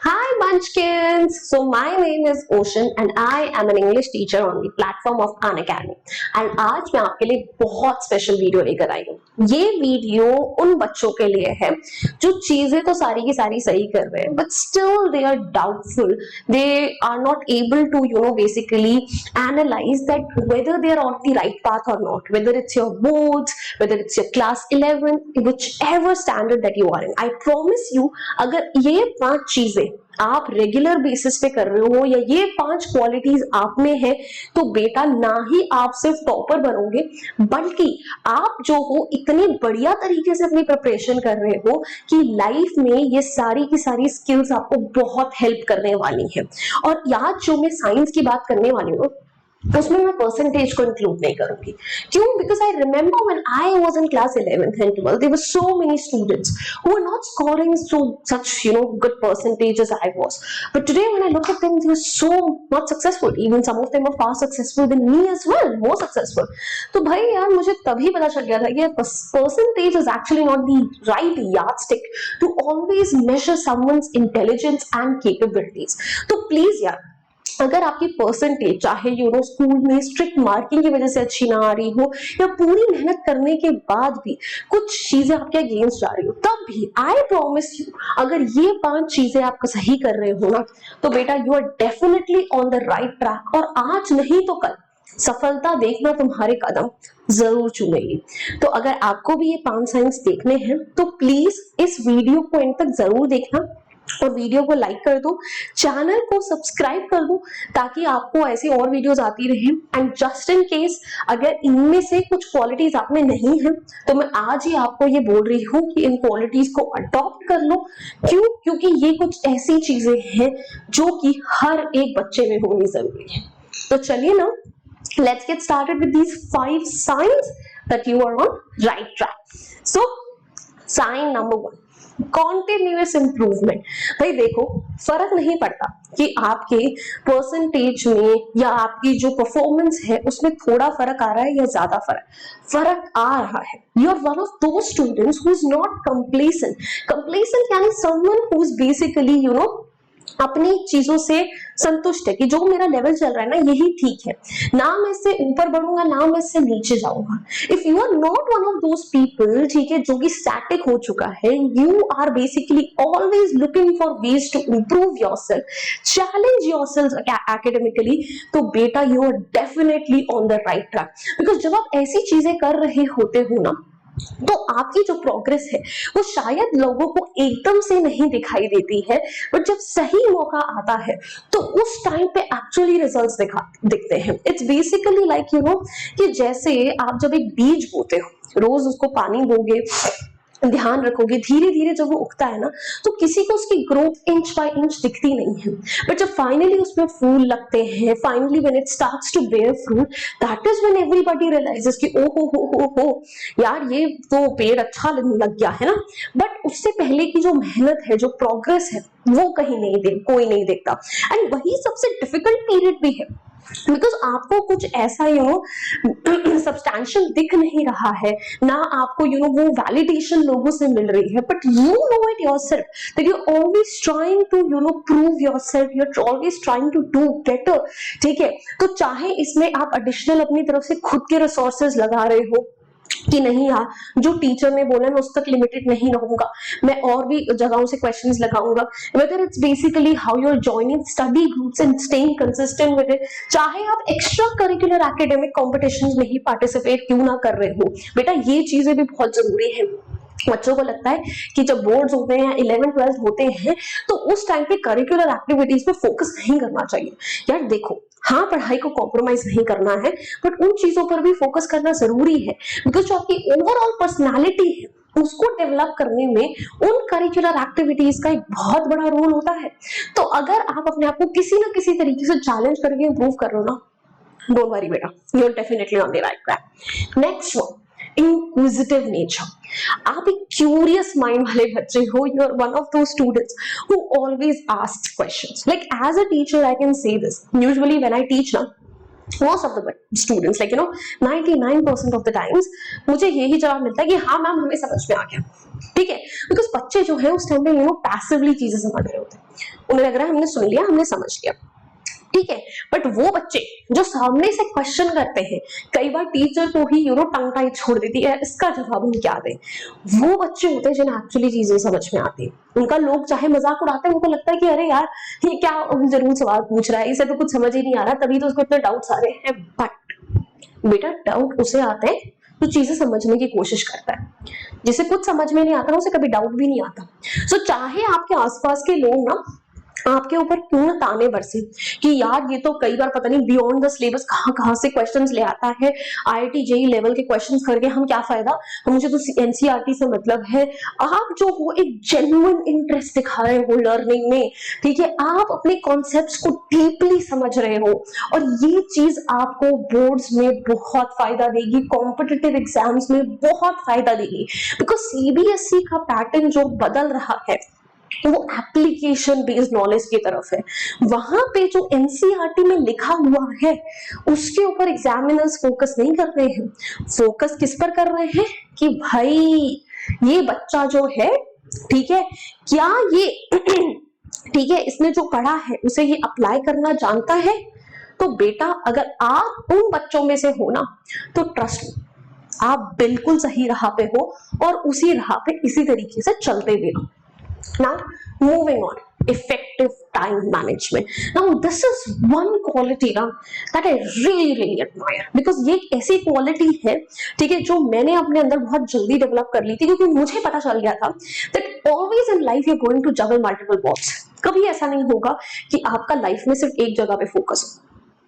Hi Munchkins! So my name is Ocean and I am an English teacher on the platform of Unacademy. And आज मैं आपके लिए बहुत special video लेकर आई हूँ। ये वीडियो उन बच्चों के लिए है जो चीजें तो सारी की सारी सही कर रहे हैं, but still they are doubtful. They are not able to basically analyze that whether they are on the right path or not. Whether it's your boards, whether it's your class 11, whichever standard that you are in. I promise you, अगर ये 5 चीजें आप regular basis पे कर रहे हो या ये 5 क्वालिटीज आप में है तो बेटा ना ही आप सिर्फ टॉपर बनोगे बल्कि आप जो हो इतने बढ़िया तरीके से अपनी प्रिपरेशन कर रहे हो कि लाइफ में ये सारी की सारी स्किल्स आपको बहुत हेल्प करने वाली है। और आज जो मैं साइंस की बात करने वाली हूँ उसमें मैं परसेंटेज को इंक्लूड नहीं करूंगी। क्यों? Because I remember when I was in class 11th and 12th there were so many students who were not scoring so such good percentage as I was, but today when I look at them they were so not successful. Even some of them are far successful than me as well, more successful. तो भाई यार मुझे तभी पता चल गया था कि percentage is actually not the right yardstick to always measure someone's intelligence and capabilities. तो प्लीज यार अगर आपकी परसेंटेज चाहे स्कूल में स्ट्रिक्ट मार्किंग की वजह से अच्छी ना आ रही हो या पूरी मेहनत करने के बाद भी कुछ चीजें आपके अगेंस्ट जा रही हो तब भी आई प्रॉमिस यू अगर ये 5 चीजें आप सही कर रहे हो ना तो बेटा you are definitely on the right track और आज नहीं तो कल सफलता देखना तुम्हारे कदम जरूर चूमेगी। तो अगर आपको भी ये 5 साइंस देखने हैं तो प्लीज इस वीडियो को एंड तक जरूर देखना और वीडियो को लाइक कर दो, चैनल को सब्सक्राइब कर दो ताकि आपको ऐसी और वीडियोस आती रहे। एंड जस्ट इन केस अगर इनमें से कुछ क्वालिटीज आप में नहीं है तो मैं आज ही आपको ये बोल रही हूँ कि इन क्वालिटीज को अडॉप्ट कर लो। क्यों? क्योंकि ये कुछ ऐसी चीजें हैं जो कि हर एक बच्चे में होनी जरूरी है। तो चलिए ना, let's get started with these 5 signs that you are on right track. So sign number 1, continuous improvement. भाई देखो फर्क नहीं पड़ता कि आपके परसेंटेज में या आपकी जो परफॉर्मेंस है उसमें थोड़ा फर्क आ रहा है या ज्यादा फर्क आ रहा है। You are one of those students who is not complacent यानी समवन हु इज बेसिकली अपनी चीजों से संतुष्ट है कि जो मेरा लेवल चल रहा है ना यही ठीक है, ना मैं इससे ऊपर बढ़ूंगा ना मैं इससे नीचे जाऊंगा। If you are not one of those people, ठीक है, जो कि स्टैटिक हो चुका है, you are basically always looking for ways to improve yourself, challenge yourself academically, तो बेटा you are definitely on the right track. Because जब आप ऐसी चीजें कर रहे होते हो ना तो आपकी जो प्रोग्रेस है वो शायद लोगों को एकदम से नहीं दिखाई देती है, बट जब सही मौका आता है तो उस टाइम पे एक्चुअली रिजल्ट्स दिखते हैं। इट्स बेसिकली लाइक कि जैसे आप जब एक बीज बोते हो, रोज उसको पानी दोगे, ध्यान रखोगे, धीरे धीरे जब वो उगता है ना तो किसी को उसकी ग्रोथ इंच बाय इंच दिखती नहीं है, बट जब फाइनली उसमें फूल लगते हैं, finally when it starts to bear fruit, that is when everybody realizes कि ओ हो यार ये तो पेड़ अच्छा लग गया है ना। बट उससे पहले की जो मेहनत है, जो प्रोग्रेस है, वो कोई नहीं देखता। एंड वही सबसे डिफिकल्ट पीरियड भी है बिकॉज आपको कुछ ऐसा सब्सटैंशियल दिख नहीं रहा है ना, आपको वो वैलिडेशन लोगों से मिल रही है, but you know it yourself that you are always trying to prove yourself, you are always trying to do better. ठीक है, तो चाहे इसमें आप एडिशनल अपनी तरफ से खुद के रिसोर्सेज लगा रहे हो कि नहीं यार जो टीचर ने बोला मैं उस तक लिमिटेड नहीं रहूंगा, मैं और भी जगहों से क्वेश्चंस लगाऊंगा, whether it's basically how you are joining study groups and staying consistent with it, चाहे आप एक्स्ट्रा करिकुलर एकेडमिक कॉम्पिटिशंस में ही पार्टिसिपेट क्यों ना कर रहे हो, बेटा ये चीजें भी बहुत जरूरी है। बच्चों को लगता है कि जब बोर्ड्स होते हैं या 11th-12th होते हैं तो उस टाइम पे करिकुलर एक्टिविटीज पे फोकस नहीं करना चाहिए। यार देखो, हाँ पढ़ाई को कॉम्प्रोमाइज नहीं करना है, बट उन चीजों पर भी फोकस करना जरूरी है बिकॉज जो आपकी ओवरऑल पर्सनालिटी है उसको डेवलप करने में उन करिकुलर एक्टिविटीज का एक बहुत बड़ा रोल होता है। तो अगर आप अपने आप को किसी ना किसी तरीके से चैलेंज करके इंप्रूव कर रहे हो ना, डोंट वरी बेटा, you are definitely on the right track. Next one, inquisitive nature. आप एक curious mind वाले बच्चे हो, you are one of those students who always asks questions. Like as a teacher I can say this, usually when I teach ना most of the students, like 99% of the times मुझे यही जवाब मिलता है कि हाँ मैम हमें समझ में आ गया, ठीक है। बिकॉज बच्चे जो है उस टाइम पे पैसिवली चीजें समझ रहे होते हैं, उन्हें लग रहा है हमने सुन लिया, हमने समझ लिया, ठीक है। बट वो बच्चे जो सामने से क्वेश्चन करते हैं, कई बार टीचर को ही टंग टाइट छोड़ देती है, इसका जवाब हम क्या दें, वो बच्चे होते हैं जिन्हें एक्चुअली चीजें समझ में आती है। उनका लोग चाहे मजाक उड़ाते हैं, उनको लगता है कि अरे यार ये क्या जरूर सवाल पूछ रहा है, इसे तो कुछ समझ ही नहीं आ रहा, तभी तो उसको इतने डाउट्स आ रहे हैं। बट बेटा डाउट उसे आते हैं तो चीजें समझने की कोशिश करता है, जिसे कुछ समझ में नहीं आता उसे कभी डाउट भी नहीं आता। सो चाहे आपके आसपास के लोग ना आपके ऊपर क्यों ना ताने बरसे कि यार ये तो कई बार पता नहीं बियॉन्ड द सिलेबस कहां से क्वेश्चंस ले आता है, आईआईटी जेई लेवल के क्वेश्चंस करके हम क्या फायदा, मुझे तो एनसीईआरटी से मतलब है। आप जो हो एक जेन्युइन इंटरेस्ट दिखा रहे हो लर्निंग में, ठीक है, आप अपने कॉन्सेप्ट्स को डीपली समझ रहे हो, और ये चीज आपको बोर्ड्स में बहुत फायदा देगी, कॉम्पिटिटिव एग्जाम्स में बहुत फायदा देगी। बिकॉज सीबीएसई का पैटर्न जो बदल रहा है तो वो एप्लीकेशन बेस्ड नॉलेज की तरफ है। वहां पे जो एनसीईआरटी में लिखा हुआ है उसके ऊपर एग्जामिनर्स फोकस नहीं कर रहे हैं, फोकस किस पर कर रहे हैं कि भाई ये बच्चा जो है, ठीक है, क्या ये ठीक है इसने जो पढ़ा है उसे ये अप्लाई करना जानता है। तो बेटा अगर आप उन बच्चों में से हो ना, तो ट्रस्ट आप बिल्कुल सही राह पे हो और उसी राह पे इसी तरीके से चलते भी रहो। Now, moving on, effective time management. Now, this is one quality ना that I really admire, because ये एक ऐसी quality है, ठीक है, जो मैंने अपने अंदर बहुत जल्दी डेवलप कर ली थी, क्योंकि मुझे पता चल गया था that always in life you're going to juggle multiple balls. कभी ऐसा नहीं होगा कि आपका लाइफ में सिर्फ एक जगह पे फोकस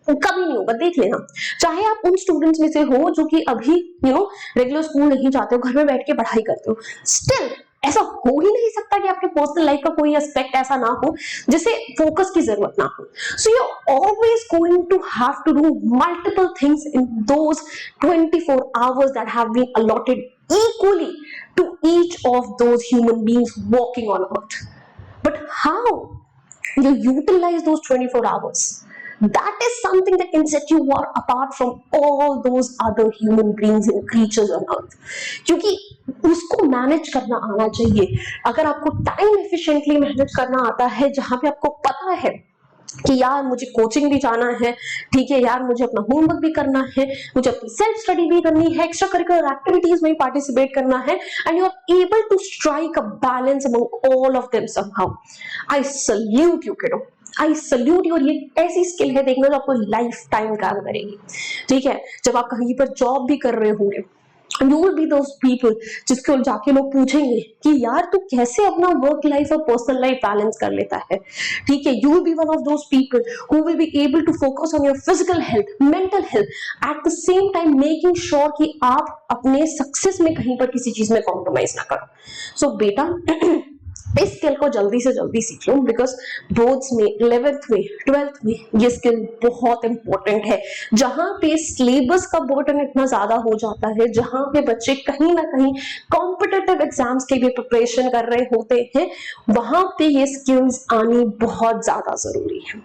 हो, कभी नहीं होगा। देख लेना, चाहे आप उन स्टूडेंट्स में से हो जो कि अभी रेगुलर स्कूल नहीं जाते हो, घर में बैठ के पढ़ाई करते हो, स्टिल ऐसा हो ही नहीं सकता कि आपके पर्सनल लाइफ का कोई एस्पेक्ट ऐसा ना हो जिसे फोकस की जरूरत ना हो। So you are always going to have to do multiple things in those 24 hours that have been allotted equally to each of those human beings walking on earth. But how you utilize those 24 hours, that is something that can set you apart from all those other human beings and creatures on earth. क्योंकि उसको manage करना आना चाहिए। अगर आपको time efficiently manage करना आता है, जहां पे आपको पता है कि यार मुझे कोचिंग भी जाना है, ठीक है यार मुझे अपना होमवर्क भी करना है, मुझे अपनी सेल्फ स्टडी भी करनी है, एक्स्ट्रा करिकुलर एक्टिविटीज में पार्टिसिपेट करना है, and you are able to strike a balance among all of them somehow, I salute you kiddo, I salute you. और ये ऐसी स्किल है देखना जो आपको लाइफ टाइम काम करेगी, ठीक है। जब आप कहीं पर जॉब भी कर रहे होंगे, you will be those people जिसको जाके लोग पूछेंगे कि यार तू कैसे अपना वर्क लाइफ और पर्सनल लाइफ बैलेंस कर लेता है, ठीक है। You will be one of those people who will be able to focus on your physical health, mental health, at the same time making sure कि आप अपने सक्सेस में कहीं पर किसी चीज में कॉम्प्रोमाइज ना करो। So बेटा इस स्किल को जल्दी से जल्दी सीख लो, बिकॉज बोर्ड्स में 11th में 12th में ये स्किल बहुत इंपॉर्टेंट है, जहां पे सिलेबस का बर्डन इतना ज्यादा हो जाता है, जहां पे बच्चे कहीं ना कहीं कॉम्पिटिटिव एग्जाम्स के भी प्रिपरेशन कर रहे होते हैं, वहां पे ये स्किल्स आनी बहुत ज्यादा जरूरी है,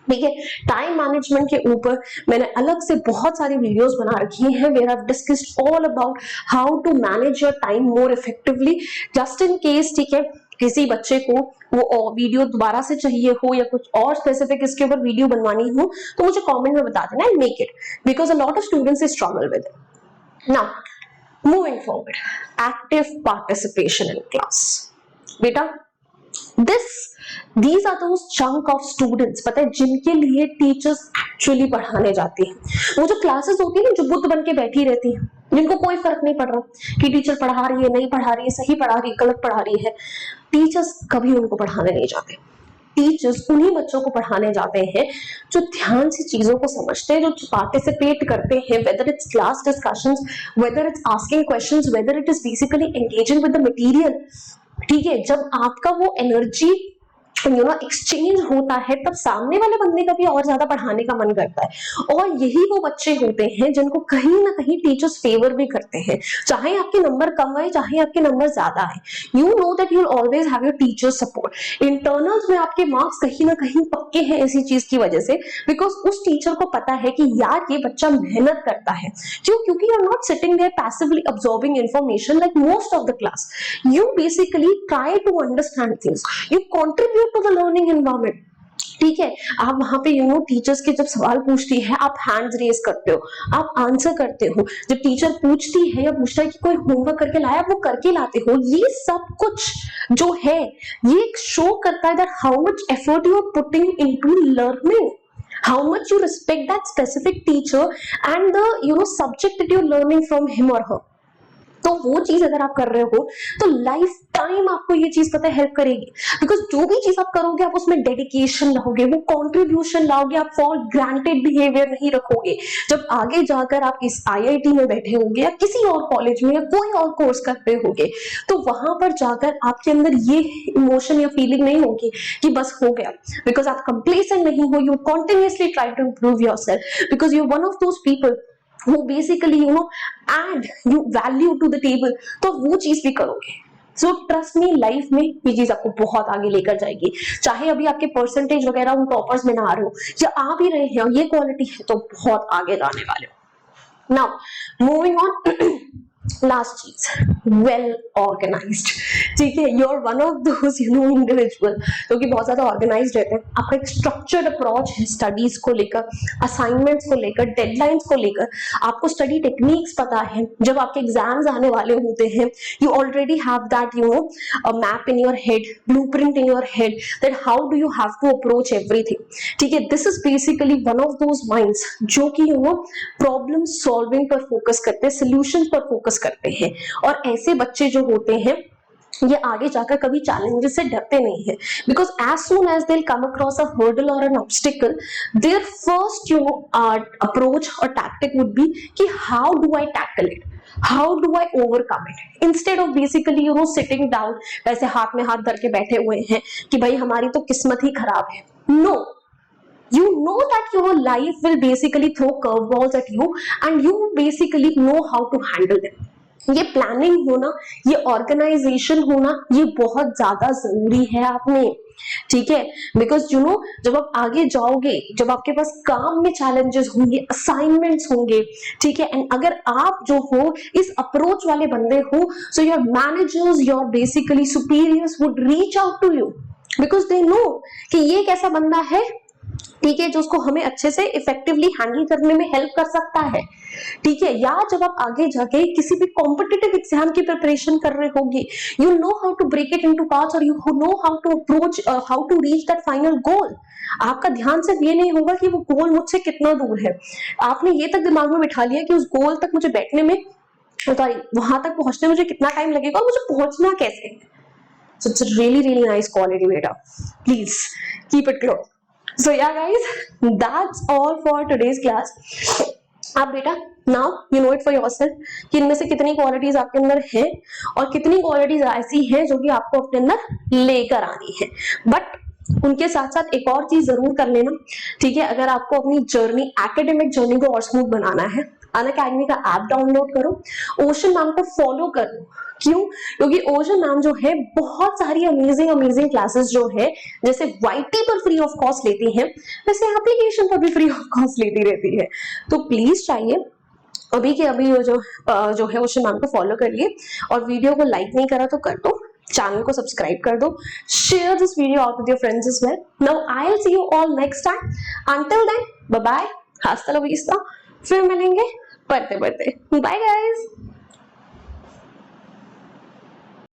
ठीक है। टाइम मैनेजमेंट के ऊपर मैंने अलग से बहुत सारी वीडियोस बना रखी हैं, where I have discussed all about how to manage your time more effectively, just in case, ठीक है, किसी बच्चे को वो वीडियो दोबारा से चाहिए हो या कुछ और स्पेसिफिक इसके ऊपर वीडियो बनवानी हो, तो मुझे कमेंट में बता देना, I make it, because a lot of students struggle with it. Now moving forward, active participation in class. बेटा these are those chunk of students, पता है, जिनके लिए टीचर्स एक्चुअली पढ़ाने जाती हैं। वो जो क्लासेस होती है ना, जो बुद्ध बन के बैठी रहती है, जिनको कोई फर्क नहीं पड़ रहा कि टीचर पढ़ा रही है, नहीं पढ़ा रही है, सही पढ़ा रही है, गलत पढ़ा रही है, टीचर्स कभी उनको पढ़ाने नहीं जाते। टीचर्स उन्हीं बच्चों को पढ़ाने जाते हैं जो ध्यान से चीजों को समझते हैं, जो पार्टिसिपेट करते हैं, whether it's class discussions, whether it's asking questions, whether it is basically engaging with the material, ठीक है। जब आपका वो एनर्जी एक्सचेंज होता है, तब सामने वाले बंदे का भी और ज्यादा पढ़ाने का मन करता है। और यही वो बच्चे होते हैं जिनको कहीं ना कहीं टीचर्स फेवर भी करते हैं, चाहे आपके नंबर कम आए चाहे आपके नंबर ज्यादा आए। You know that you always have your teacher support. Internals में आपके मार्क्स कहीं ना कहीं पक्के हैं इसी चीज की वजह से, बिकॉज उस टीचर को पता है कि यार ये बच्चा मेहनत करता है। क्यों? क्योंकि you are not sitting there passively absorbing information like most of the class. You basically try to understand things, you contribute to the learning environment. ठीक है, आप वहां पे टीचर्स के जब सवाल पूछती है, आप हैंड्स रेज करते हो, आप आंसर करते हो। जब टीचर पूछती है या पूछता है कि कोई होमवर्क करके लाया, वो करके लाते हो। ये सब कुछ जो है ये शो करता है that how much effort you are putting into learning, how much you respect that specific teacher and the subject that you're learning from him or her। तो वो चीज अगर आप कर रहे हो तो लाइफ टाइम आपको ये चीज पता है हेल्प करेगी, बिकॉज जो भी चीज आप करोगे आप उसमें डेडिकेशन लाओगे, वो कंट्रीब्यूशन लाओगे, आप फॉर ग्रांटेड बिहेवियर नहीं रखोगे। जब आगे जाकर आप इस आईआईटी में बैठे होगे या किसी और कॉलेज में या कोई और कोर्स करते होगे, तो वहां पर जाकर आपके अंदर ये इमोशन या फीलिंग नहीं होगी कि बस हो गया, बिकॉज आप कंप्लेसेंट नहीं हो, you continuously try to improve yourself, because you one of those people who basically add you value to the table। तो वो चीज भी करोगे। सो ट्रस्ट मी, लाइफ में ये चीज आपको बहुत आगे लेकर जाएगी। चाहे अभी आपके परसेंटेज वगैरह उन टॉपर्स में ना आ रहे हो या आ भी रहे हैं और ये क्वालिटी है, तो बहुत आगे जाने वाले हो। नाउ मूविंग ऑन, लास्ट चीज, वेल ऑर्गेनाइज्ड। ठीक है, you are one of those individual जो कि बहुत ज्यादा ऑर्गेनाइज्ड रहते हैं। आपका एक स्ट्रक्चर्ड अप्रोच है स्टडीज को लेकर, असाइनमेंट्स को लेकर, डेडलाइंस को लेकर। आपको स्टडी टेक्निक्स पता है। जब आपके एग्जाम्स आने वाले होते हैं, you already have that map in your head, blueprint in your head, that how do you have to approach everything. ठीक है, this is basically one of those minds जो कि प्रॉब्लम सॉल्विंग पर फोकस करते हैं, सोल्यूशन पर focus करते हैं। और ऐसे बच्चे जो होते हैं ये आगे जाकर कभी चैलेंजेस से डरते नहीं है, because as soon as they come across a hurdle और an obstacle, their first approach और टैक्टिक वुड बी कि how do I tackle it, how do I overcome it, instead of basically sitting down, वैसे हाथ में हाथ धर के बैठे हुए हैं कि भाई हमारी तो किस्मत ही खराब है। No, you know that your life will basically throw curveballs at you and you basically know how to handle them। ये प्लानिंग होना, ये ऑर्गेनाइजेशन होना, ये बहुत ज्यादा जरूरी है आप में। ठीक है, बिकॉज जब आप आगे जाओगे, जब आपके पास काम में चैलेंजेस होंगे, असाइनमेंट्स होंगे, ठीक है, एंड अगर आप जो हो इस अप्रोच वाले बंदे हो, so your managers, your basically superiors would reach out to you, because they know कि ये एक ऐसा बंदा है, ठीक है, जो उसको हमें अच्छे से इफेक्टिवली हैंडल करने में हेल्प कर सकता है। ठीक है, या जब आप आगे जाके किसी भी कॉम्पिटिटिव एग्जाम की प्रिपरेशन कर रहे होंगे, you know how to break it into parts और you know how to approach, how to reach that final goal. आपका ध्यान सिर्फ ये नहीं होगा कि वो गोल मुझसे कितना दूर है, आपने ये तक दिमाग में बिठा लिया कि उस गोल तक मुझे बैठने में, सॉरी, वहां तक पहुंचने में मुझे कितना टाइम लगेगा और मुझे पहुंचना कैसे है। So it's really really nice quality बेटा, please keep it close. So yeah guys, that's all for today's class। आप बेटा now you know it for yourself कि इनमें से कितनी क्वालिटीज आपके अंदर है और कितनी क्वालिटीज ऐसी हैं जो कि आपको अपने अंदर लेकर आनी है। बट उनके साथ साथ एक और चीज जरूर कर लेना, ठीक है, अगर आपको अपनी जर्नी, एकेडमिक जर्नी को और स्मूथ बनाना है, अनअकैडमी का ऐप डाउनलोड करो, ओशन मैम को फॉलो करो। क्यों? क्योंकि ओशन मैम जो है बहुत सारी अमेजिंग क्लासेस जो है, जैसे वाईटी पर फ्री ऑफ कॉस्ट लेती हैं, वैसे एप्लीकेशन पर भी फ्री ऑफ कॉस्ट लेती रहती है। तो प्लीज चाहिए अभी के अभी जो है ओशन मैम को फॉलो करिए, और वीडियो को लाइक नहीं करा तो कर दो, चैनल को सब्सक्राइब कर दो, share this video out with your friends as well. Now I will see you all next time, until then bye bye, हasta la vista, फिर मिलेंगे पढ़ते पढ़ते। Bye guys.